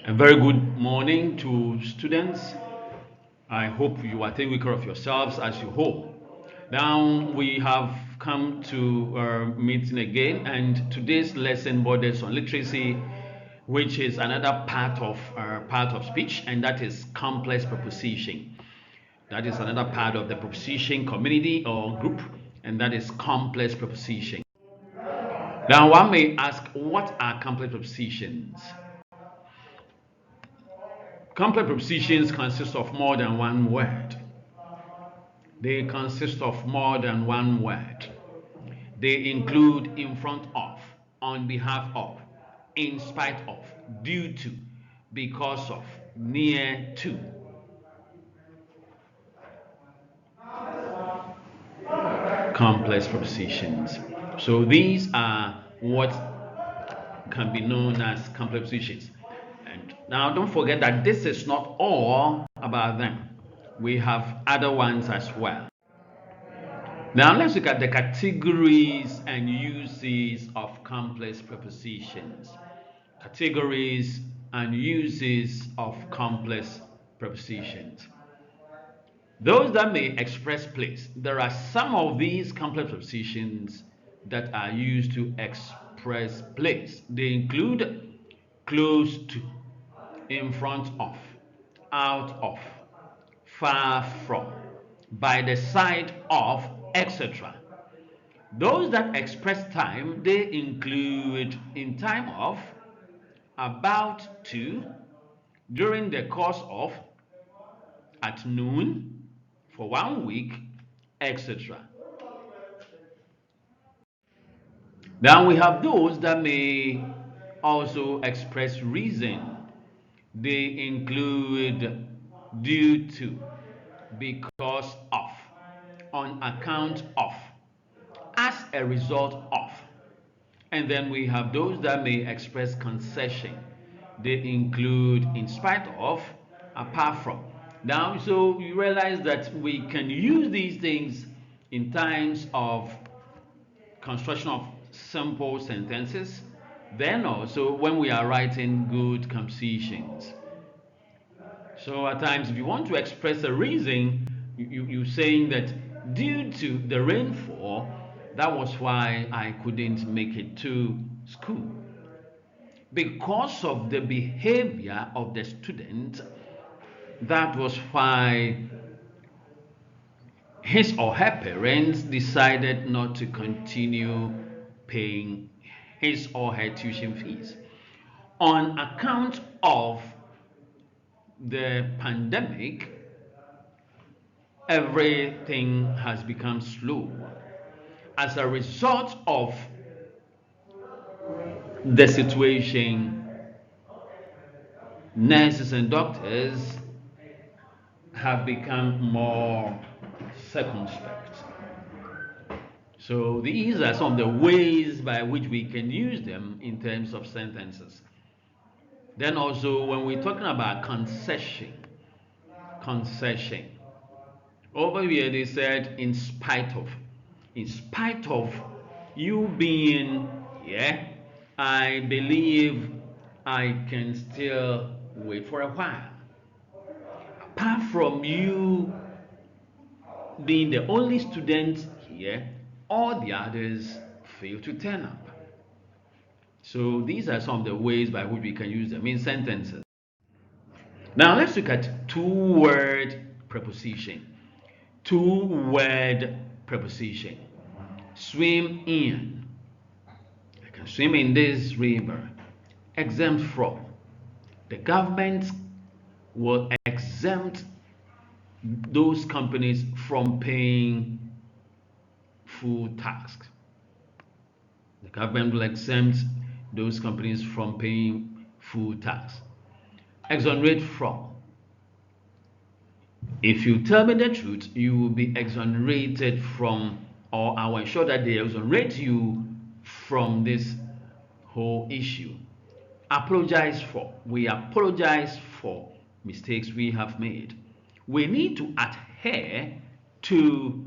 A very good morning to students. I hope you are taking care of yourselves as you hope. Now we have come to our meeting again, and today's lesson borders on literacy, which is another part of speech, and that is complex preposition. That is another part of the preposition community or group, and that is complex preposition. Now one may ask, what are complex prepositions? Complex prepositions consist of more than one word. They consist of more than one word. They include in front of, on behalf of, in spite of, due to, because of, near to. Complex prepositions. So these are what can be known as complex prepositions. And now don't forget that this is not all about them. We have other ones as well. Now let's look at the categories and uses of complex prepositions. Categories and uses of complex prepositions. Those that may express place. There are some of these complex prepositions that are used to express place. They include close to, in front of, out of, far from, by the side of, etc. Those that express time, they include in time of, about to, during the course of, at noon, for 1 week, etc. Then we have those that may also express reason. They include due to, because of, on account of, as a result of. And then we have those that may express concession. They include in spite of, apart from. Now, so you realize that we can use these things in times of construction of simple sentences, then also when we are writing good compositions. So at times, if you want to express a reason, you're saying that due to the rainfall, that was why I couldn't make it to school. Because of the behavior of the student, that was why his or her parents decided not to continue paying his or her tuition fees. On account of the pandemic, everything has become slow. As a result of the situation, nurses and doctors have become more circumspect. So these are some of the ways by which we can use them in terms of sentences. Then also when we're talking about concession, over here they said in spite of you being, I believe I can still wait for a while. Apart from you being the only student here, all the others fail to turn up. So these are some of the ways by which we can use them in sentences. Now let's look at two-word preposition. Two-word preposition. Swim in. I can swim in this river. Exempt from. The government will exempt those companies from paying full tax. The government will exempt those companies from paying full tax. Exonerate from. If you tell me the truth, you will be exonerated from, or I will ensure that they exonerate you from this whole issue. Apologize for. We apologize for mistakes we have made. We need to adhere to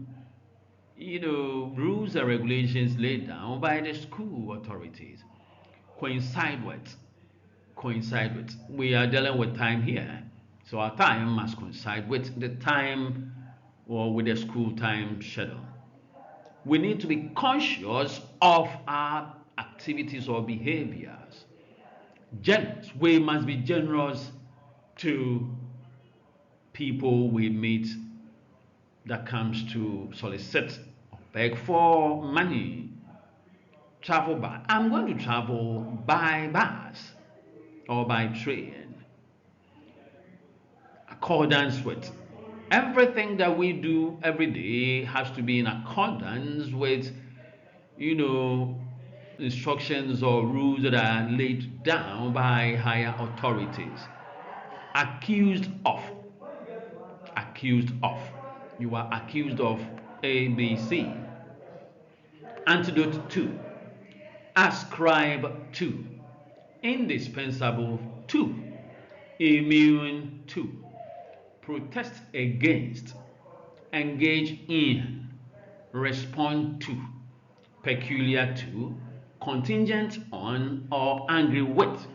rules and regulations laid down by the school authorities. Coincide with. coincide with. We are dealing with time here, so our time must coincide with the time or with the school time schedule. We need to be conscious of our activities or behaviors. Generous. We must be generous to people we meet that comes to solicit or beg for money. Travel by. I'm going to travel by bus or by train. Accordance with. Everything that we do every day has to be in accordance with, you know, instructions or rules that are laid down by higher authorities. Accused of. Accused of. You are accused of A, B, C. Antidote to. Ascribe to. Indispensable to. Immune to. Protest against. Engage in. Respond to. Peculiar to. Contingent on or angry with.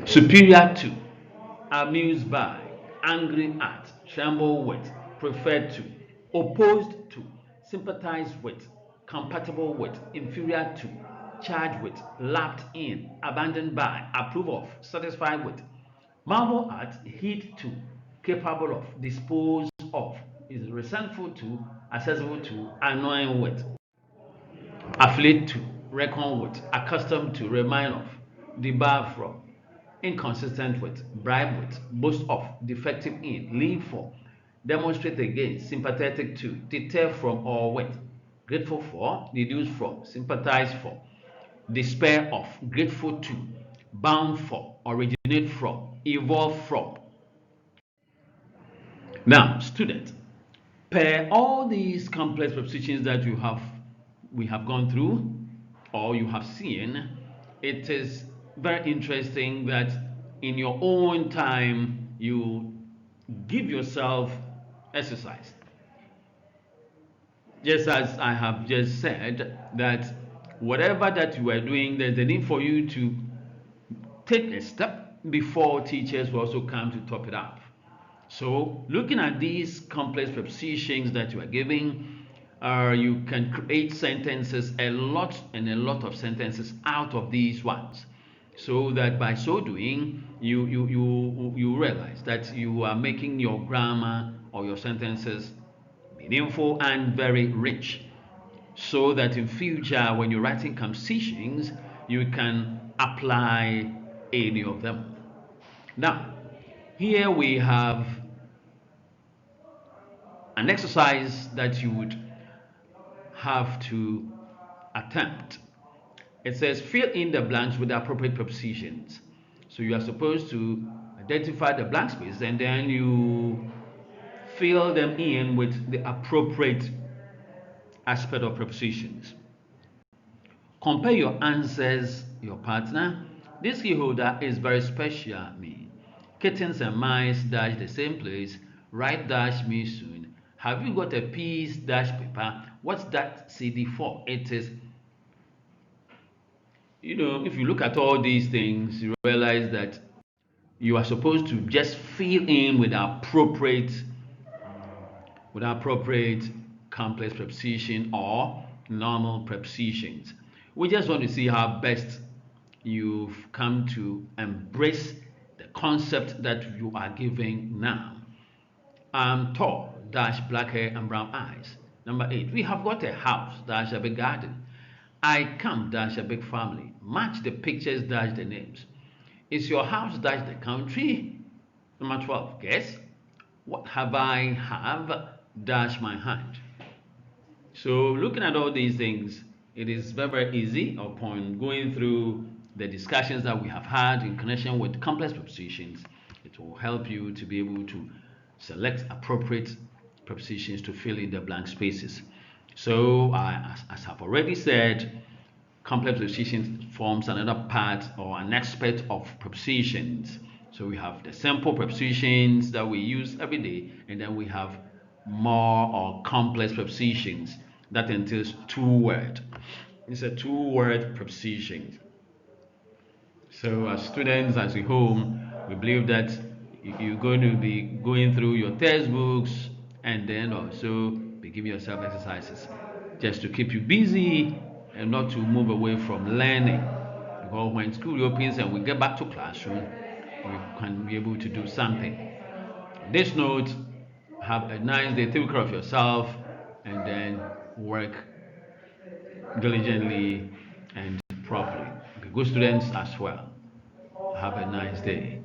Superior to. Amused by. Angry at. Tremble with. Preferred to. Opposed to. Sympathize with. Compatible with. Inferior to. Charged with. Lapped in. Abandoned by. Approve of. Satisfied with. Marvel at. Heed to. Capable of. Dispose of. Is resentful to. Accessible to. Annoying with. Affiliate to. Reckon with. Accustomed to. Remind of. Debar from. Inconsistent with. Bribe with. Boast of. Defective in. Lean for. Demonstrate against. Sympathetic to. Deter from or with. Grateful for. Deduce from. Sympathize for. Despair of. Grateful to. Bound for. Originate from. Evolve from. Now, student, per all these complex prepositions that we have gone through or you have seen, it is very interesting that in your own time you give yourself exercise. Just as I have just said, that whatever that you are doing, there's a need for you to take a step before teachers will also come to top it up. So looking at these complex prepositions that you are giving, you can create sentences, a lot of sentences out of these ones, so that by so doing you realize that you are making your grammar or your sentences meaningful and very rich, so that in future when you're writing compositions you can apply any of them. Now, here we have an exercise that you would have to attempt. It says fill in the blanks with the appropriate prepositions. So you are supposed to identify the blank space and then you fill them in with the appropriate aspect of prepositions. Compare your answers, your partner. This key holder is very special me. Kittens and mice dash the same place. Write dash me soon. Have you got a piece dash paper? What's that CD for? It is, if you look at all these things, you realize that you are supposed to just fill in with appropriate complex preposition or normal prepositions. We just want to see how best you've come to embrace the concept that you are giving now. I'm tall, dash black hair and brown eyes. Number 8, we have got a house, dash a big garden. I come, dash a big family. Match the pictures, dash the names. Is your house, dash the country? Number 12, guess. What have I have, dash my hand. So looking at all these things, it is very, very easy upon going through the discussions that we have had in connection with complex prepositions. It will help you to be able to select appropriate prepositions to fill in the blank spaces. So as I've already said, complex prepositions forms another part or an aspect of prepositions. So we have the simple prepositions that we use every day, and then we have more or complex prepositions that entails two words. It's a two-word preposition. So as students, as a home, we believe that you're going to be going through your textbooks and then also be giving yourself exercises just to keep you busy and not to move away from learning. Because when school opens and we get back to classroom, we can be able to do something. On this note, have a nice day, take care of yourself, and then work diligently and properly. Be good students as well. Have a nice day.